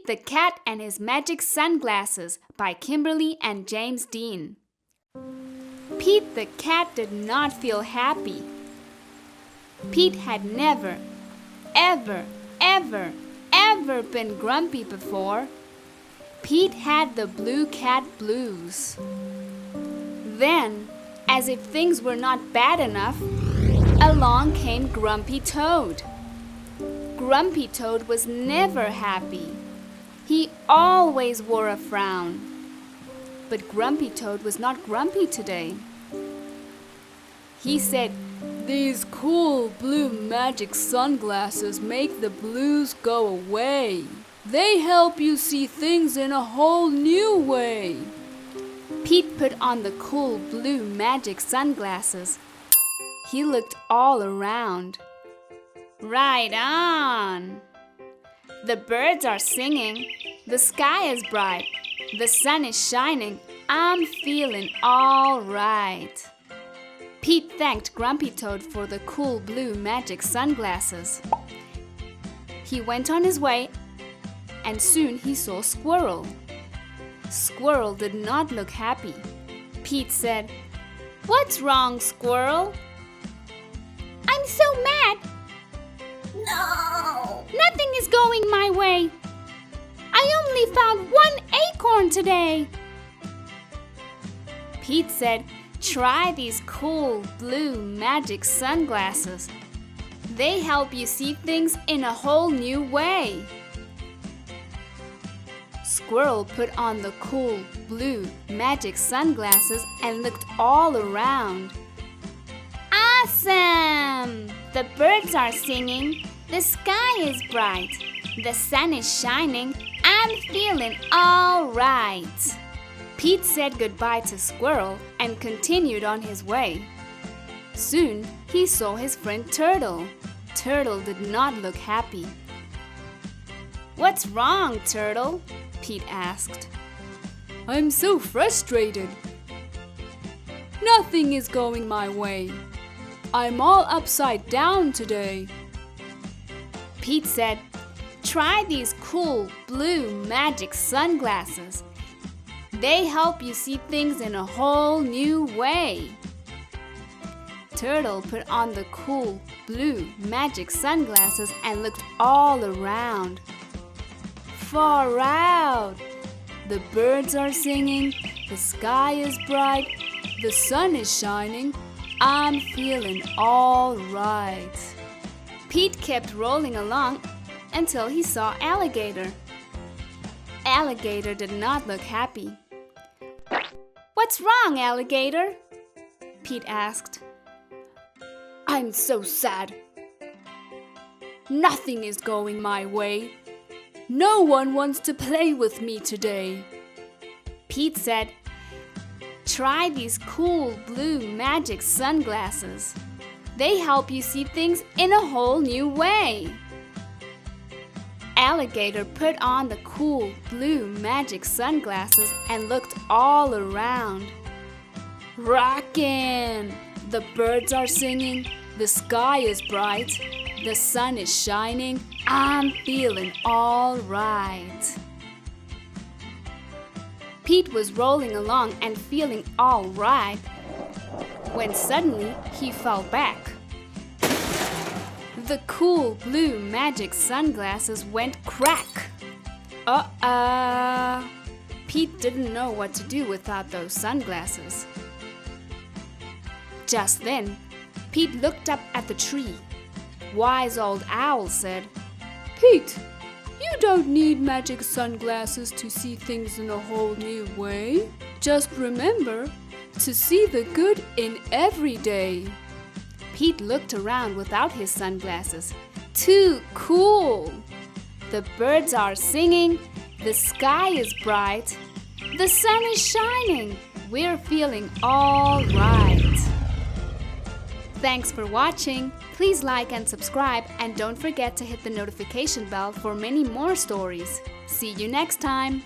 the Cat and His Magic Sunglasses by Kimberly and James Dean. Pete the cat did not feel happy. Pete had never, ever been grumpy before. Pete had the blue cat blues. Then, as if things were not bad enough, along came Grumpy Toad. Grumpy Toad was never happy. He always wore a frown. But Grumpy Toad was not grumpy today. He said, "These cool blue magic sunglasses make the blues go away. They help you see things in a whole new way." Pete put on the cool blue magic sunglasses. He looked all around. Right on! The birds are singing. The sky is bright. The sun is shining. I'm feeling all right. Pete thanked Grumpy Toad for the cool blue magic sunglasses. He went on his way, and soon he saw Squirrel. Squirrel did not look happy. Pete said, "What's wrong, Squirrel?" "I'm so mad. No! Nothing is going my way. I only found one acorn today." Pete said, "Try these cool blue magic sunglasses. They help you see things in a whole new way." Squirrel put on the cool blue magic sunglasses and looked all around. Awesome! The birds are singing. The sky is bright. The sun is shining. I'm feeling all right. Pete said goodbye to Squirrel and continued on his way. Soon he saw his friend Turtle. Turtle did not look happy. "What's wrong, Turtle?" Pete asked. "I'm so frustrated. Nothing is going my way. I'm all upside down today." Pete said, "Try these cool blue magic sunglasses. They help you see things in a whole new way." Turtle put on the cool blue magic sunglasses and looked all around. Far out! The birds are singing. The sky is bright. The sun is shining. I'm feeling all right. Pete kept rolling along until he saw Alligator. Alligator did not look happy. "What's wrong, Alligator?" Pete asked. "I'm so sad. Nothing is going my way. No one wants to play with me today." Pete said, "Try these cool blue magic sunglasses. They help you see things in a whole new way." Alligator put on the cool blue magic sunglasses and looked all around. Rockin! The birds are singing. The sky is bright. The sun is shining. I'm feeling all right. Pete was rolling along and feeling all right when suddenly he fell back. The cool blue magic sunglasses went crack. Pete didn't know what to do without those sunglasses. Just then, Pete looked up at the tree. Wise old Owl said, "Pete, you don't need magic sunglasses to see things in a whole new way. Just remember to see the good in every day." Pete looked around without his sunglasses. Too cool! The birds are singing. The sky is bright. The sun is shining. We're feeling all right. Thanks for watching. Please like and subscribe, and don't forget to hit the notification bell for many more stories. See you next time.